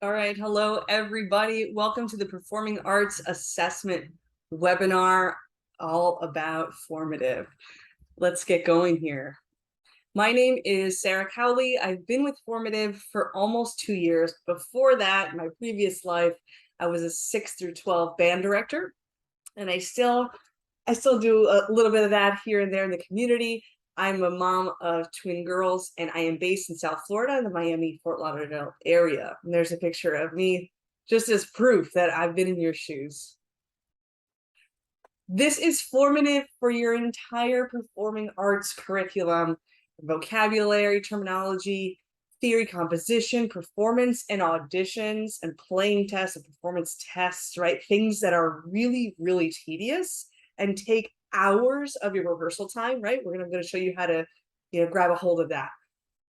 All right, hello everybody. Welcome to the Performing Arts Assessment webinar, all about formative. Let's get going here. My name is Sara Cowley. I've been with Formative for almost 2 years. Before that, my previous life, I was a 6 through 12 band director, and I still do a little bit of that here and there in the community. I'm a mom of twin girls, and I am based in South Florida in the Miami-Fort Lauderdale area. And there's a picture of me just as proof that I've been in your shoes. This is formative for your entire performing arts curriculum, vocabulary, terminology, theory, composition, performance, and auditions, and playing tests and performance tests, right? Things that are really, really tedious and take hours of your rehearsal time, right? I'm going to show you how to, grab a hold of that.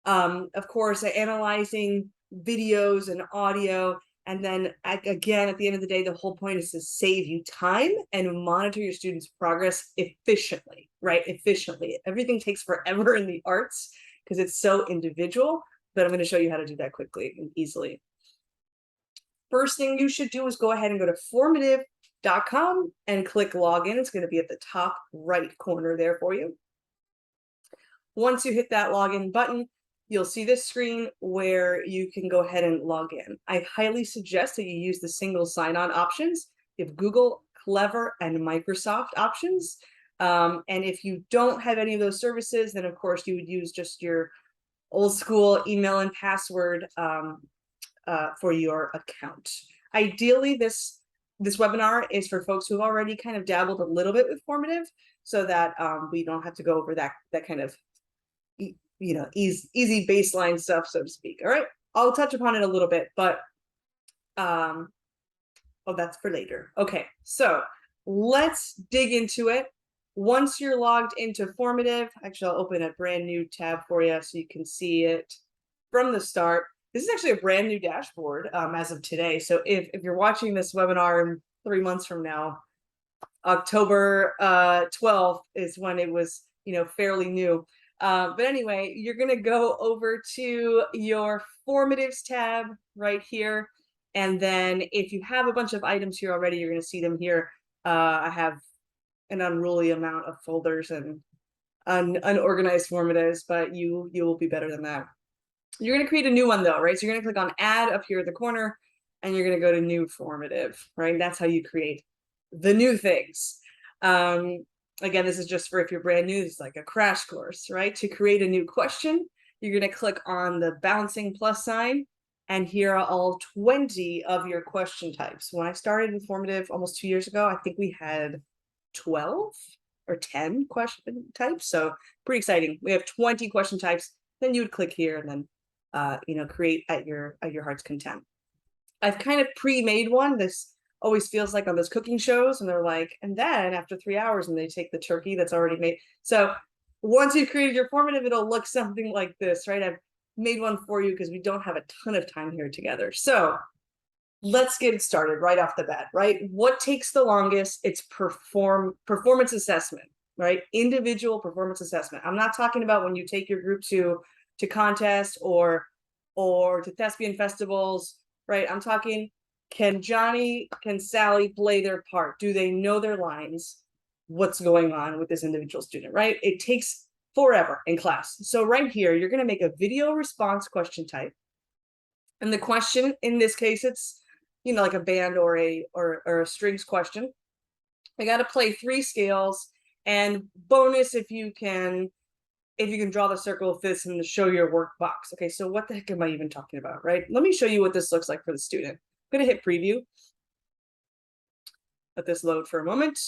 Of course, analyzing videos and audio. And then again, at the end of the day, the whole point is to save you time and monitor your students' progress efficiently, right? Efficiently. Everything takes forever in the arts because it's so individual, but I'm going to show you how to do that quickly and easily. First thing you should do is go ahead and go to formative.com and click login. It's going to be at the top right corner there for you. Once you hit that login button, you'll see this screen where you can go ahead and log in. I highly suggest that you use the single sign-on options. You have Google, Clever, and Microsoft options. And if you don't have any of those services, then of course you would use just your old school email and password for your account. Ideally, this webinar is for folks who've already kind of dabbled a little bit with formative, so that we don't have to go over that kind of easy baseline stuff, so to speak. All right, I'll touch upon it a little bit, but oh, that's for later. Okay, so let's dig into it. Once you're logged into formative, actually I'll open a brand new tab for you so you can see it from the start. This is actually a brand new dashboard as of today. So if you're watching this webinar in 3 months from now, October 12th is when it was fairly new. But anyway, you're going to go over to your formatives tab right here. And then if you have a bunch of items here already, you're going to see them here. I have an unruly amount of folders and unorganized formatives, but you will be better than that. You're going to create a new one though, right? So you're going to click on add up here at the corner, and you're going to go to new formative, right? That's how you create the new things. Again, this is just for if you're brand new, it's like a crash course, right? To create a new question, you're going to click on the bouncing plus sign, and here are all 20 of your question types. When I started with formative almost 2 years ago, I think we had 12 or 10 question types. So pretty exciting. We have 20 question types. Then you would click here and then create at your heart's content. I've kind of pre-made one. This always feels like on those cooking shows, and they're like, and then after 3 hours, and they take the turkey that's already made. So once you've created your formative, it'll look something like this, right? I've made one for you because we don't have a ton of time here together. So let's get started right off the bat, right? What takes the longest? It's performance assessment, right? Individual performance assessment. I'm not talking about when you take your group to contest or to thespian festivals, right? I'm talking, can Sally play their part? Do they know their lines? What's going on with this individual student, right? It takes forever in class. So right here, you're going to make a video response question type. And the question, in this case, it's, like a band or a strings question. I got to play 3 scales, and bonus if you can draw the circle of this and show your work box. Okay, so what the heck am I even talking about, right? Let me show you what this looks like for the student. I'm going to hit preview. Let this load for a moment.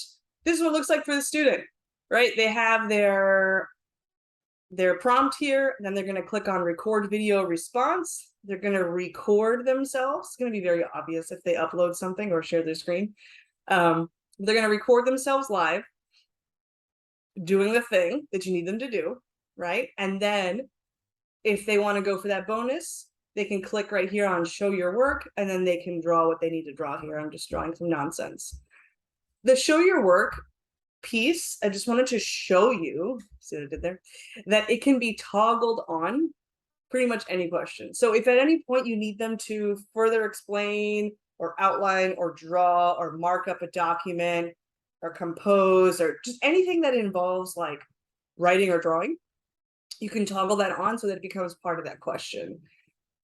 This is what it looks like for the student, right? They have their prompt here, and then they're going to click on record video response. They're going to record themselves. It's going to be very obvious if they upload something or share their screen. They're going to record themselves live doing the thing that you need them to do, right? And then if they want to go for that bonus, they can click right here on show your work, and then they can draw what they need to draw here. I'm just drawing some nonsense. The show your work piece, I just wanted to show you, see what I did there, that it can be toggled on pretty much any question. So if at any point you need them to further explain or outline or draw or mark up a document or compose or just anything that involves like writing or drawing, you can toggle that on so that it becomes part of that question.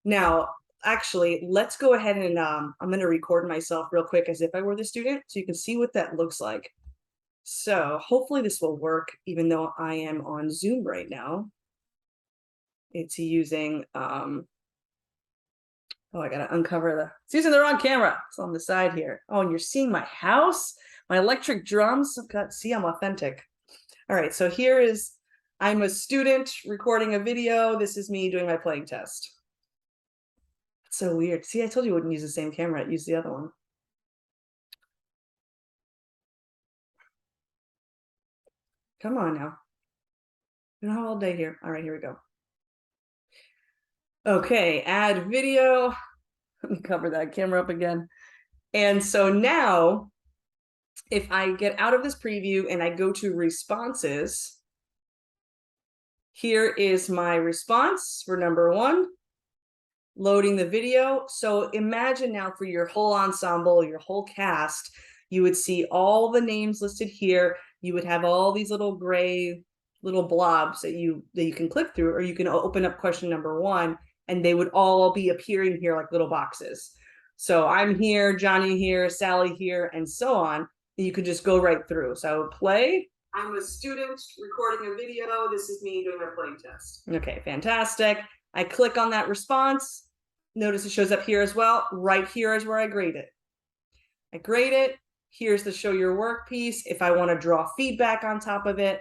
Now, actually, let's go ahead and I'm going to record myself real quick as if I were the student so you can see what that looks like. So hopefully this will work, even though I am on Zoom right now. It's using, oh, I gotta uncover it's using the wrong camera. It's on the side here. Oh, and you're seeing my house, my electric drums. Oh, God, see, I'm authentic. All right, so here is, I'm a student recording a video. This is me doing my playing test. It's so weird. See, I told you I wouldn't use the same camera. I'd use the other one. Come on now. We don't have all day here. All right, here we go. Okay, add video. Let me cover that camera up again. And so now, if I get out of this preview and I go to responses, here is my response for number 1, loading the video. So imagine now for your whole ensemble, your whole cast, you would see all the names listed here. You would have all these little gray little blobs that you can click through, or you can open up question number 1 and they would all be appearing here like little boxes. So I'm here, Johnny here, Sally here, and so on. And you could just go right through. So play. I'm a student recording a video. This is me doing my playing test. Okay, fantastic. I click on that response. Notice it shows up here as well. Right here is where I grade it. I grade it. Here's the show your work piece. If I want to draw feedback on top of it,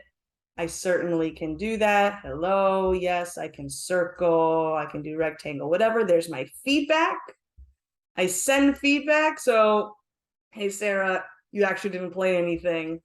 I certainly can do that. Hello, yes, I can circle, I can do rectangle, whatever. There's my feedback. I send feedback. So, hey, Sarah, you actually didn't play anything.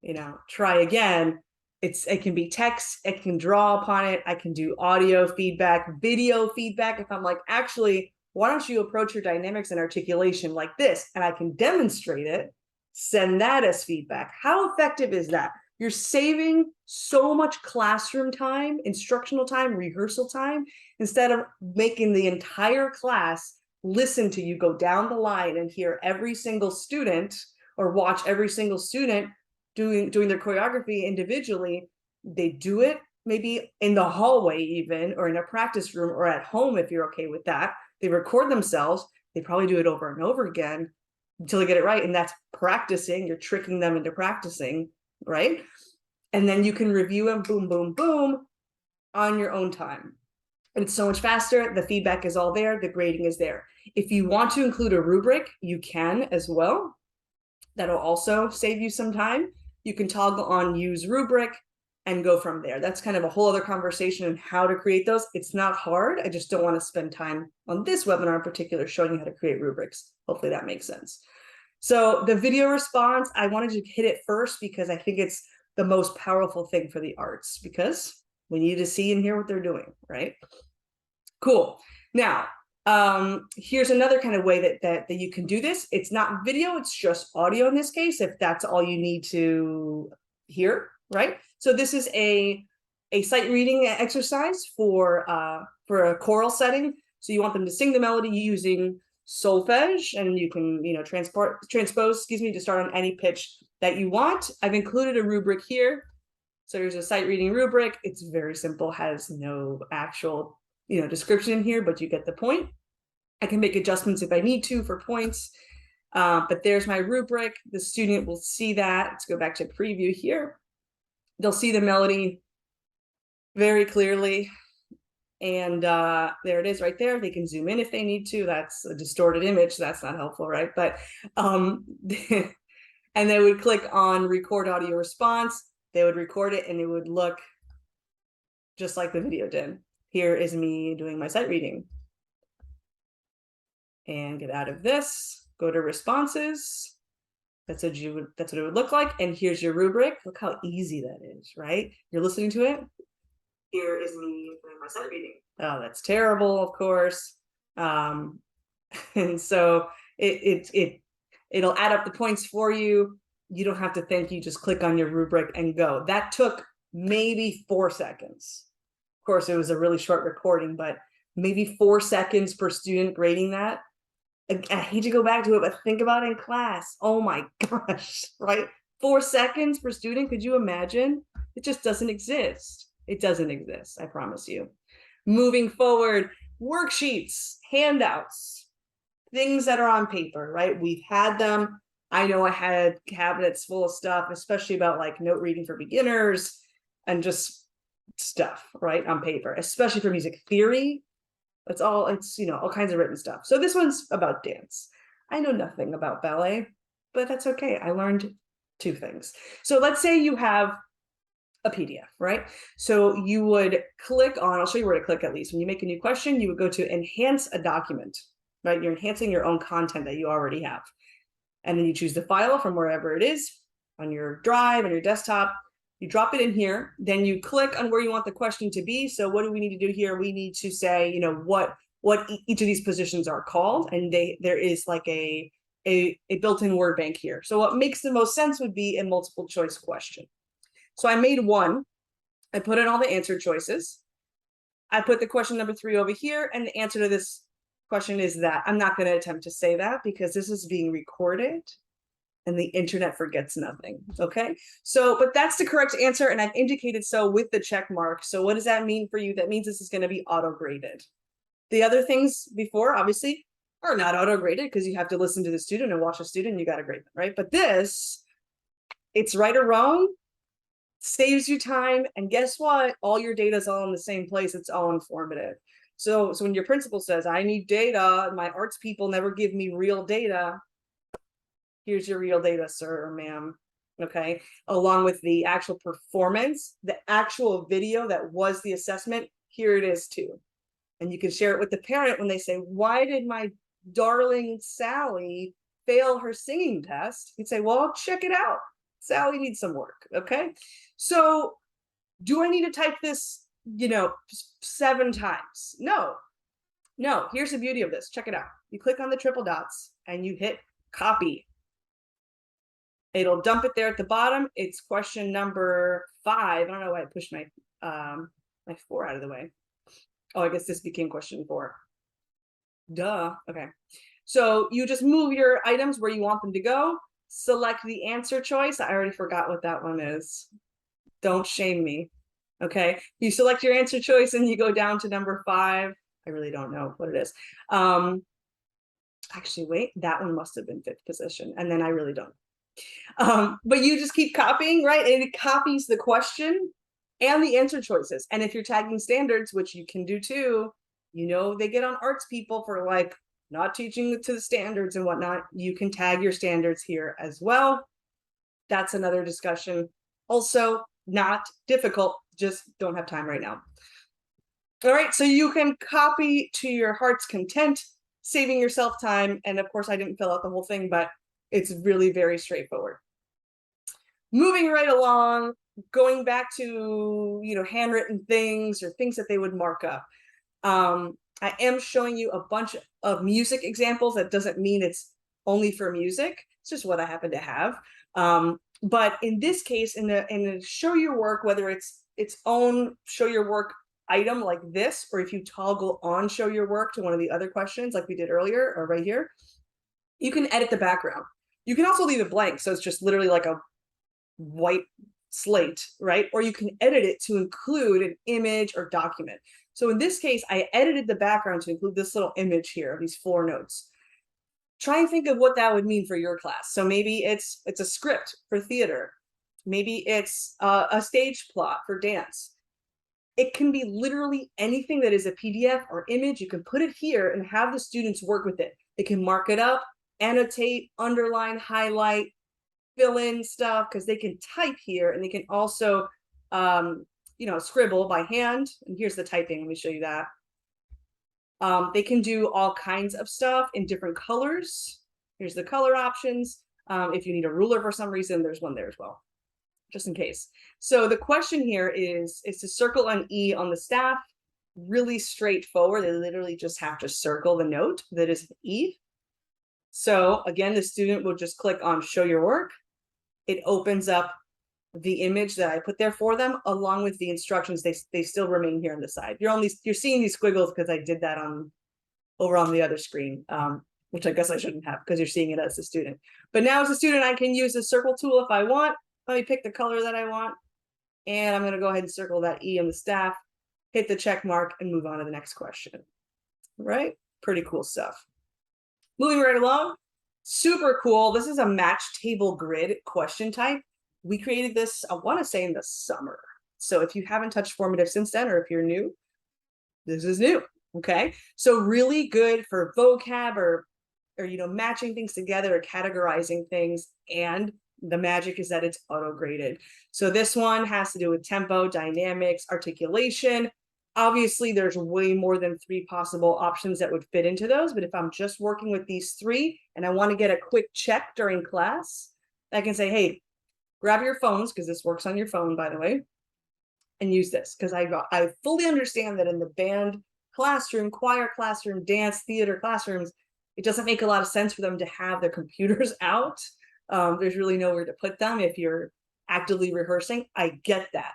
You know, try again. It can be text, it can draw upon it. I can do audio feedback, video feedback. If I'm like, actually, why don't you approach your dynamics and articulation like this? And I can demonstrate it, send that as feedback. How effective is that? You're saving so much classroom time, instructional time, rehearsal time, instead of making the entire class listen to you go down the line and hear every single student or watch every single student doing their choreography individually. They do it maybe in the hallway even, or in a practice room, or at home if you're okay with that. They record themselves. They probably do it over and over again until they get it right. And that's practicing. You're tricking them into practicing, right? And then you can review them, boom, boom, boom, on your own time. And it's so much faster. The feedback is all there. The grading is there. If you want to include a rubric, you can as well. That'll also save you some time. You can toggle on use rubric and go from there. That's kind of a whole other conversation on how to create those. It's not hard. I just don't want to spend time on this webinar in particular showing you how to create rubrics. Hopefully that makes sense. So the video response, I wanted to hit it first because I think it's the most powerful thing for the arts, because we need to see and hear what they're doing, right? Cool. Now, here's another kind of way that you can do this. It's not video, it's just audio in this case, if that's all you need to hear, right? So this is a sight reading exercise for a choral setting. So you want them to sing the melody using solfege, and you can, you know, transpose, excuse me, to start on any pitch that you want. I've included a rubric here. So there's a sight reading rubric. It's very simple, has no actual, you know, description here, but you get the point. I can make adjustments if I need to for points, but there's my rubric. The student will see that. Let's go back to preview here. They'll see the melody very clearly. And there it is right there. They can zoom in if they need to. That's a distorted image. So that's not helpful, right? But, and they would click on record audio response. They would record it and it would look just like the video did. Here is me doing my sight reading. And get out of this, go to responses. That's what it would look like. And here's your rubric. Look how easy that is, right? You're listening to it. Here is me doing my sight reading. Oh, that's terrible, of course. And so it'll add up the points for you. You don't have to think, you just click on your rubric and go. That took maybe 4 seconds. course, it was a really short recording, but maybe 4 seconds per student grading that. I hate to go back to it, but think about it in class. Oh my gosh, right? 4 seconds per student. Could you imagine? It just doesn't exist. It doesn't exist, I promise you. Moving forward, worksheets, handouts, things that are on paper, right? We've had them. I know I had cabinets full of stuff, especially about like note reading for beginners and just stuff, right, on paper, especially for music theory. It's all kinds of written stuff. So this one's about dance. I know nothing about ballet, but that's okay. I learned 2 things. So let's say you have a PDF, right? So you would click on, I'll show you where to click at least. When you make a new question, you would go to enhance a document, right? You're enhancing your own content that you already have. And then you choose the file from wherever it is on your drive, on your desktop. You drop it in here, then you click on where you want the question to be. So what do we need to do here? We need to say, what each of these positions are called, and there is like a built-in word bank here. So what makes the most sense would be a multiple choice question. So I made one. I put in all the answer choices. I put the question number 3 over here, and the answer to this question is that. I'm not going to attempt to say that because this is being recorded and the internet forgets nothing. Okay, so but that's the correct answer, and I've indicated so with the check mark. So what does that mean for you? That means this is going to be auto graded. The other things before obviously are not auto graded because you have to listen to the student and watch the student. You got to grade them, right? But this, it's right or wrong, saves you time, and guess what? All your data is all in the same place. It's all informative. So when your principal says, I need data, my arts people never give me real data, here's your real data, sir or ma'am. Okay, along with the actual performance, the actual video that was the assessment, here it is too. And you can share it with the parent when they say, why did my darling Sally fail her singing test? You'd say, well, check it out. Sally needs some work. Okay, so do I need to type this 7 times? No. Here's the beauty of this. Check it out. You click on the triple dots and you hit copy. It'll dump it there at the bottom. It's question number 5. I don't know why I pushed my 4 out of the way. Oh, I guess this became question 4. Duh. Okay. So you just move your items where you want them to go. Select the answer choice. I already forgot what that one is. Don't shame me. Okay. You select your answer choice and you go down to number 5. I really don't know what it is. Actually, wait, that one must have been 5th position. And then I really don't. But you just keep copying, right? And it copies the question and the answer choices. And if you're tagging standards, which you can do too, they get on arts people for like not teaching to the standards and whatnot. You can tag your standards here as well. That's another discussion. Also, not difficult, just don't have time right now. All right, so you can copy to your heart's content, saving yourself time. And of course, I didn't fill out the whole thing, but it's really very straightforward. Moving right along, going back to, handwritten things or things that they would mark up. I am showing you a bunch of music examples. That doesn't mean it's only for music. It's just what I happen to have. But in this case, in the show your work, whether it's its own show your work item like this, or if you toggle on show your work to one of the other questions like we did earlier or right here, you can edit the background. You can also leave it blank, so it's just literally like a white slate, right? Or you can edit it to include an image or document. So in this case, I edited the background to include this little image here of these 4 notes. Try and think of what that would mean for your class. So maybe it's a script for theater. Maybe it's a stage plot for dance. It can be literally anything that is a PDF or image. You can put it here and have the students work with it. They can mark it up, annotate, underline, highlight, fill in stuff, because they can type here, and they can also scribble by hand. And here's the typing. Let me show you that. They can do all kinds of stuff in different colors. Here's the color options. If you need a ruler for some reason, there's one there as well, just in case. So the question here is to circle an E on the staff. Really straightforward. They literally just have to circle the note that is an E. So again, the student will just click on show your work. It opens up the image that I put there for them, along with the instructions. They still remain here on the side. You're seeing these squiggles because I did that over on the other screen, which I guess I shouldn't have because you're seeing it as a student. But now as a student, I can use the circle tool if I want. Let me pick the color that I want. And I'm going to go ahead and circle that E on the staff, hit the check mark, and move on to the next question. Right? Pretty cool stuff. Moving right along. Super cool. This is a match table grid question type. We created this, I want to say, in the summer. So if you haven't touched Formative since then, or if you're new, this is new. Okay. So really good for vocab or matching things together or categorizing things. And the magic is that it's auto-graded. So this one has to do with tempo, dynamics, articulation. Obviously, there's way more than 3 possible options that would fit into those. But if I'm just working with these 3 and I want to get a quick check during class, I can say, hey, grab your phones, because this works on your phone, by the way, and use this. Because I fully understand that in the band classroom, choir classroom, dance, theater classrooms, it doesn't make a lot of sense for them to have their computers out. There's really nowhere to put them if you're actively rehearsing. I get that.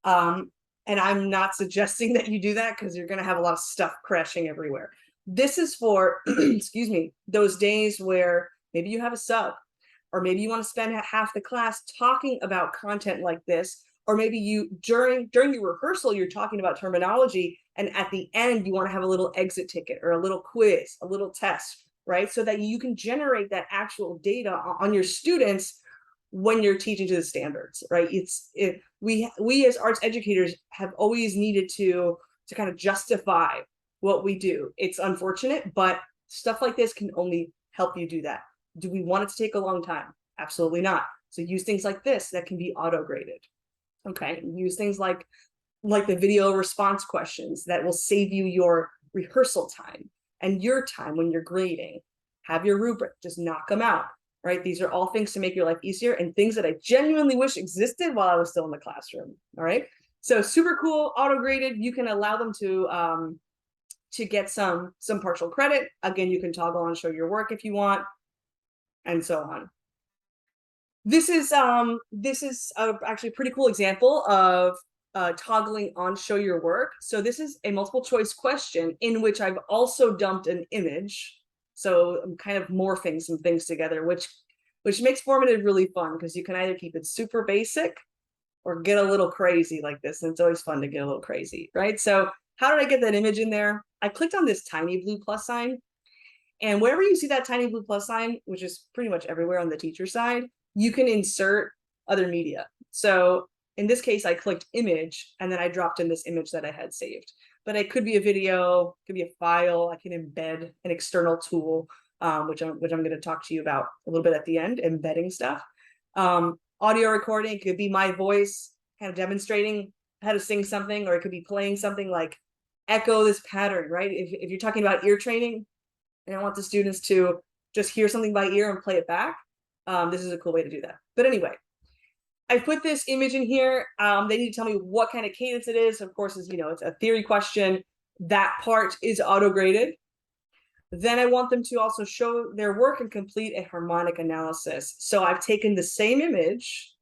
And I'm not suggesting that you do that because you're going to have a lot of stuff crashing everywhere. This is for, excuse me, those days where maybe you have a sub, or maybe you want to spend half the class talking about content like this, or maybe you, during your rehearsal, you're talking about terminology, and at the end, you want to have a little exit ticket or a little quiz, a little test, right? So that you can generate that actual data on your students when you're teaching to the standards, right? We as arts educators have always needed to kind of justify what we do. It's unfortunate, but stuff like this can only help you do that. Do we want it to take a long time? Absolutely not. So use things like this that can be auto-graded. Okay, use things like the video response questions that will save you your rehearsal time and your time when you're grading. Have your rubric, just knock them out. Right? These are all things to make your life easier and things that I genuinely wish existed while I was still in the classroom. All right. So super cool, auto-graded. You can allow them to get some partial credit. Again, you can toggle on show your work if you want, and so on. This is actually a pretty cool example of toggling on show your work. So this is a multiple choice question in which I've also dumped an image. So I'm kind of morphing some things together, which makes Formative really fun because you can either keep it super basic or get a little crazy like this. And it's always fun to get a little crazy, right? So how did I get that image in there? I clicked on this tiny blue plus sign. And wherever you see that tiny blue plus sign, which is pretty much everywhere on the teacher side, you can insert other media. So in this case, I clicked image, and then I dropped in this image that I had saved. But it could be a video, could be a file. I can embed an external tool, which I'm going to talk to you about a little bit at the end, embedding stuff. Audio recording, could be my voice kind of demonstrating how to sing something, or it could be playing something like echo this pattern, right? If you're talking about ear training, and I want the students to just hear something by ear and play it back, this is a cool way to do that. But anyway, I put this image in here. They need to tell me what kind of cadence it is. Of course, it's a theory question. That part is auto-graded. Then I want them to also show their work and complete a harmonic analysis. So I've taken the same image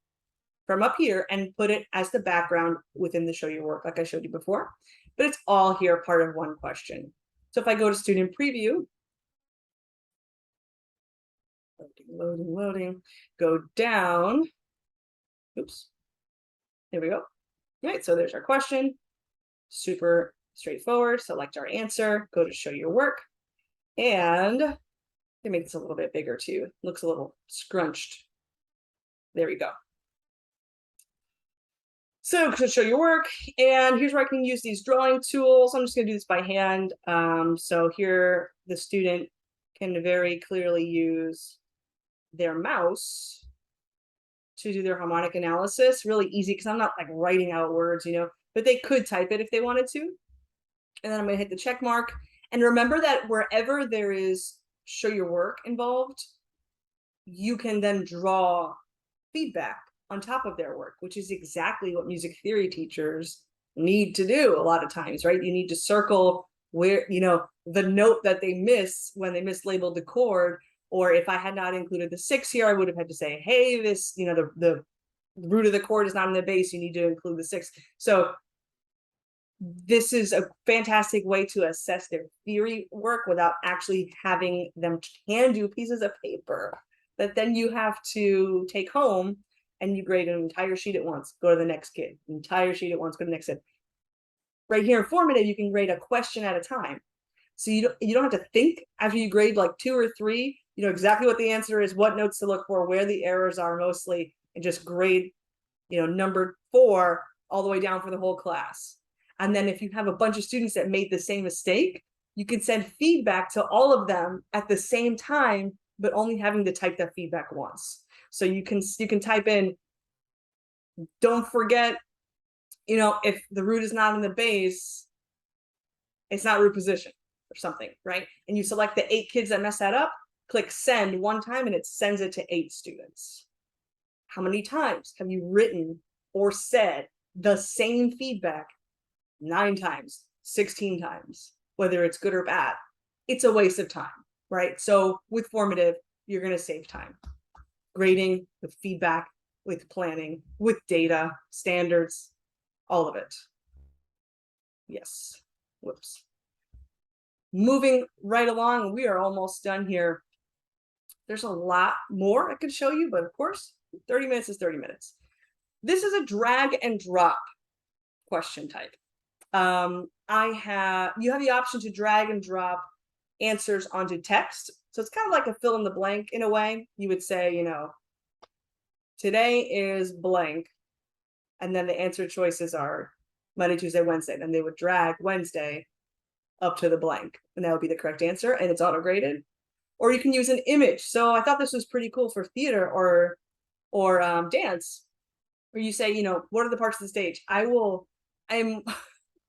from up here and put it as the background within the show your work, like I showed you before. But it's all here part of one question. So if I go to student preview, loading, go down. Oops. There we go. All right, so there's our question. Super straightforward. Select our answer, go to show your work. And I make this a little bit bigger too. Looks a little scrunched. There we go. So to show your work, and here's where I can use these drawing tools. I'm just going to do this by hand. So here the student can very clearly use their mouse to do their harmonic analysis. Really easy because I'm not like writing out words, but they could type it if they wanted to. And then I'm going to hit the check mark. And remember that wherever there is show your work involved, you can then draw feedback on top of their work, which is exactly what music theory teachers need to do a lot of times, right? You need to circle where, the note that they miss when they mislabeled the chord. Or if I had not included the 6 here, I would have had to say, hey, this, the the root of the chord is not in the base, you need to include the sixth. So this is a fantastic way to assess their theory work without actually having them hand you pieces of paper that then you have to take home, and you grade an entire sheet at once, go to the next kid, entire sheet at once, go to the next kid. Right here in formative, you can grade a question at a time. So you don't have to think after you grade like 2 or 3, you know exactly what the answer is, what notes to look for, where the errors are mostly, and just grade, you know, number 4 all the way down for the whole class. And then if you have a bunch of students that made the same mistake, you can send feedback to all of them at the same time, but only having to type that feedback once. So you can type in, don't forget, you know, if the root is not in the base, it's not root position or something, right? And you select the 8 kids that mess that up, click send one time, and it sends it to 8 students. How many times have you written or said the same feedback? 9 times, 16 times, whether it's good or bad. It's a waste of time, right? So with formative, you're going to save time. Grading, with feedback, with planning, with data, standards, all of it. Yes. Whoops. Moving right along, we are almost done here. There's a lot more I could show you, but of course, 30 minutes is 30 minutes. This is a drag and drop question type. You have the option to drag and drop answers onto text. So it's kind of like a fill in the blank in a way. You would say, you know, today is blank. And then the answer choices are Monday, Tuesday, Wednesday. Then they would drag Wednesday up to the blank, and that would be the correct answer, and it's auto graded. Or you can use an image. So I thought this was pretty cool for theater or dance, where you say, you know, what are the parts of the stage? I'm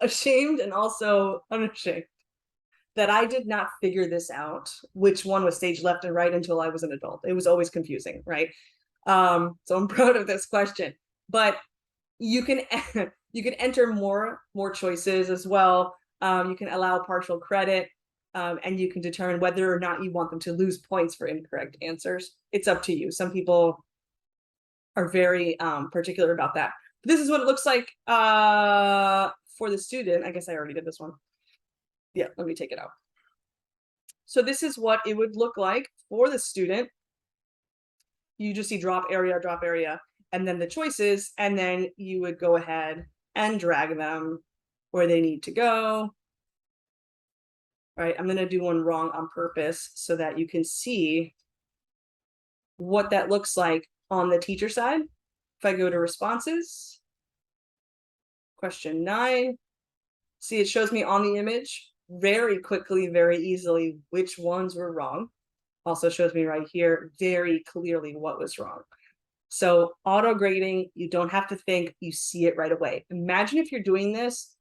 ashamed and also unashamed that I did not figure this out, which one was stage left and right, until I was an adult. It was always confusing, right? So I'm proud of this question, but you can enter more choices as well. You can allow partial credit, and you can determine whether or not you want them to lose points for incorrect answers. It's up to you. Some people are very particular about that. But this is what it looks like for the student. I guess I already did this one. Yeah, let me take it out. So this is what it would look like for the student. You just see drop area, and then the choices, and then you would go ahead and drag them where they need to go. All right, I'm going to do one wrong on purpose so that you can see what that looks like on the teacher side. If I go to responses, question 9, see, it shows me on the image very quickly, very easily, which ones were wrong. Also shows me right here very clearly what was wrong. So auto grading, you don't have to think, you see it right away. Imagine if you're doing this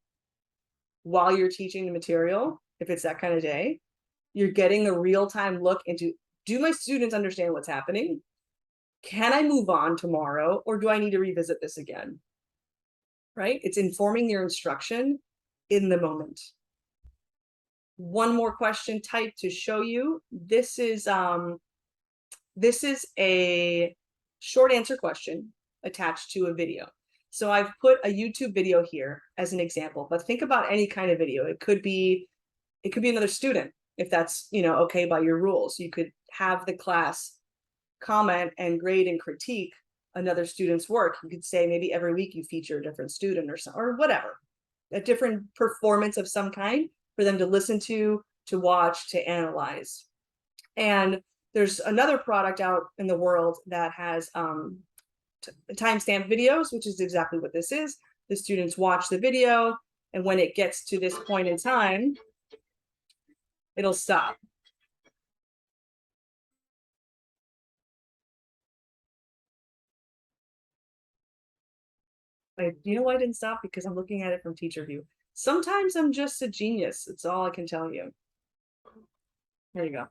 while you're teaching the material, if it's that kind of day, you're getting a real-time look into, do my students understand what's happening? Can I move on tomorrow, or do I need to revisit this again? Right? It's informing your instruction in the moment. One more question type to show you. This is a short answer question attached to a video. So I've put a YouTube video here as an example, but think about any kind of video. It could be another student, if that's, you know, okay by your rules. You could have the class comment and grade and critique another student's work. You could say maybe every week you feature a different student or whatever, a different performance of some kind for them to listen to watch, to analyze. And there's another product out in the world that has timestamp videos, which is exactly what this is. The students watch the video, and when it gets to this point in time, it'll stop. You know why I didn't stop? Because I'm looking at it from teacher view. Sometimes I'm just a genius. It's all I can tell you. There you go.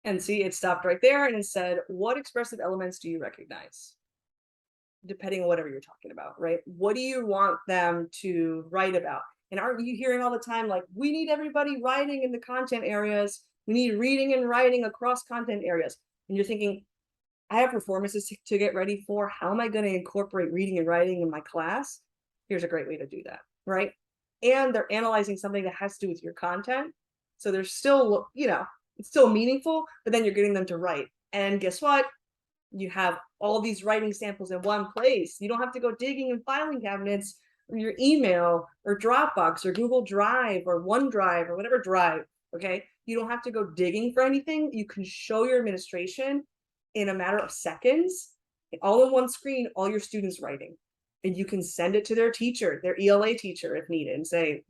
And see, it stopped right there, and it said, what expressive elements do you recognize? Depending on whatever you're talking about, right? What do you want them to write about? And aren't you hearing all the time, like, we need everybody writing in the content areas, We need reading and writing across content areas. And you're thinking, I have performances to get ready for. How am I going to incorporate reading and writing in my class? Here's a great way to do that, right? And they're analyzing something that has to do with your content. So there's still, it's still meaningful, but then you're getting them to write. And guess what? You have all these writing samples in one place. You don't have to go digging in filing cabinets or your email or Dropbox or Google Drive or OneDrive or whatever drive, okay? You don't have to go digging for anything. You can show your administration in a matter of seconds, all in one screen, all your students writing. And you can send it to their teacher, their ELA teacher if needed, and say,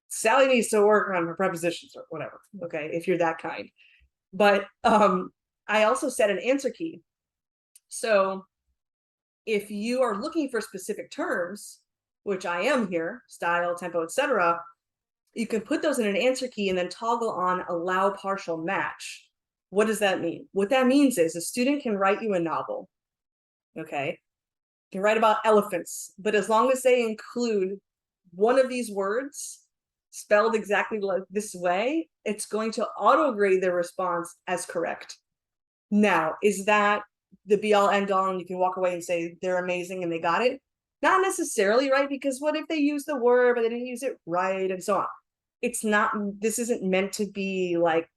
Sally needs to work on her prepositions or whatever, okay, if you're that kind. But I also set an answer key. So if you are looking for specific terms, which I am here, style, tempo, etc., you can put those in an answer key and then toggle on allow partial match. What does that mean? What that means is a student can write you a novel, okay? Can write about elephants, but as long as they include one of these words spelled exactly like this way, it's going to auto-grade their response as correct. Now, is that the be-all, end-all, and you can walk away and say they're amazing and they got it? Not necessarily, right? Because what if they use the word, but they didn't use it right, and so on? It's not, this isn't meant to be like,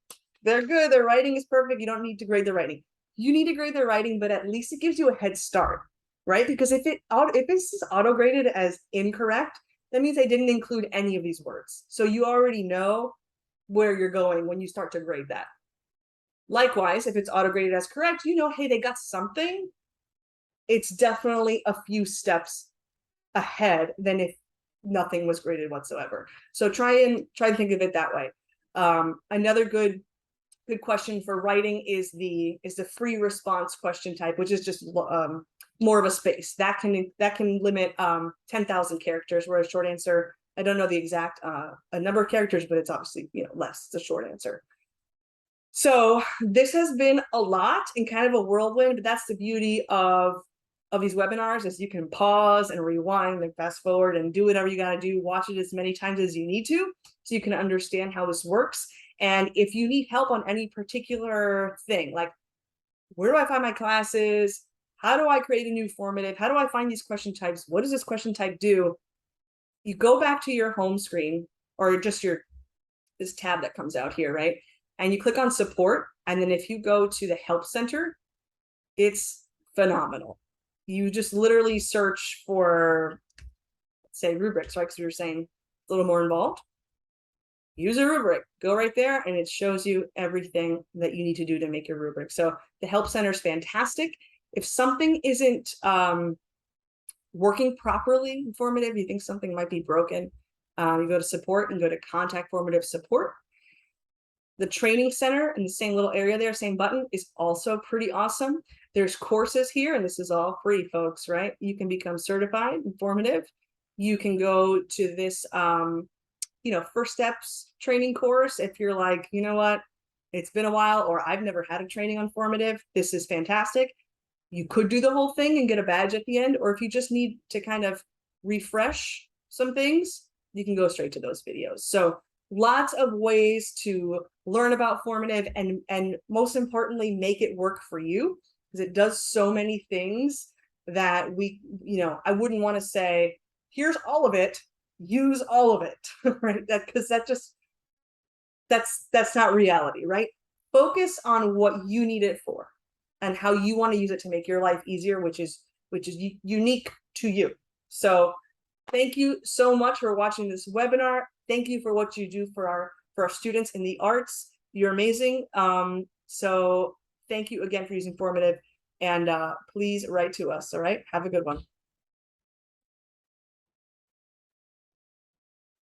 they're good, their writing is perfect, you don't need to grade their writing. You need to grade their writing, but at least it gives you a head start, right? Because if it's auto-graded as incorrect, that means they didn't include any of these words. So you already know where you're going when you start to grade that. Likewise, if it's auto-graded as correct, you know, hey, they got something. It's definitely a few steps ahead than if nothing was graded whatsoever. So try and think of it that way. Another good question for writing is the free response question type, which is just more of a space that can limit 10,000 characters, whereas short answer, I don't know the exact number of characters, but it's obviously less. It's a short answer. So this has been a lot and kind of a whirlwind, but that's the beauty of these webinars, is you can pause and rewind and fast forward and do whatever you got to do. Watch it as many times as you need to, so you can understand how this works. And if you need help on any particular thing, like where do I find my classes? How do I create a new formative? How do I find these question types? What does this question type do? You go back to your home screen or just this tab that comes out here, right? And you click on support. And then if you go to the help center, it's phenomenal. You just literally search for, say, rubrics, right? Because we were saying a little more involved. Use a rubric, go right there, and it shows you everything that you need to do to make your rubric. So the help center is fantastic. If something isn't working properly in formative, you think something might be broken, you go to support and go to contact formative support. The training center in the same little area there, same button, is also pretty awesome. There's courses here, and this is all free, folks, right? You can become certified in formative. You can go to this first steps training course if you're like, you know what, it's been a while, or I've never had a training on formative. This is fantastic. You could do the whole thing and get a badge at the end, or if you just need to kind of refresh some things, you can go straight to those videos. So lots of ways to learn about formative and most importantly, make it work for you, because it does so many things that I wouldn't want to say, here's all of it, use all of it, right? Because that's not reality, right? Focus on what you need it for and how you want to use it to make your life easier, which is unique to you. So thank you so much for watching this webinar. Thank you for what you do for our students in the arts. You're amazing. So thank you again for using formative, and please write to us. All right, have a good one.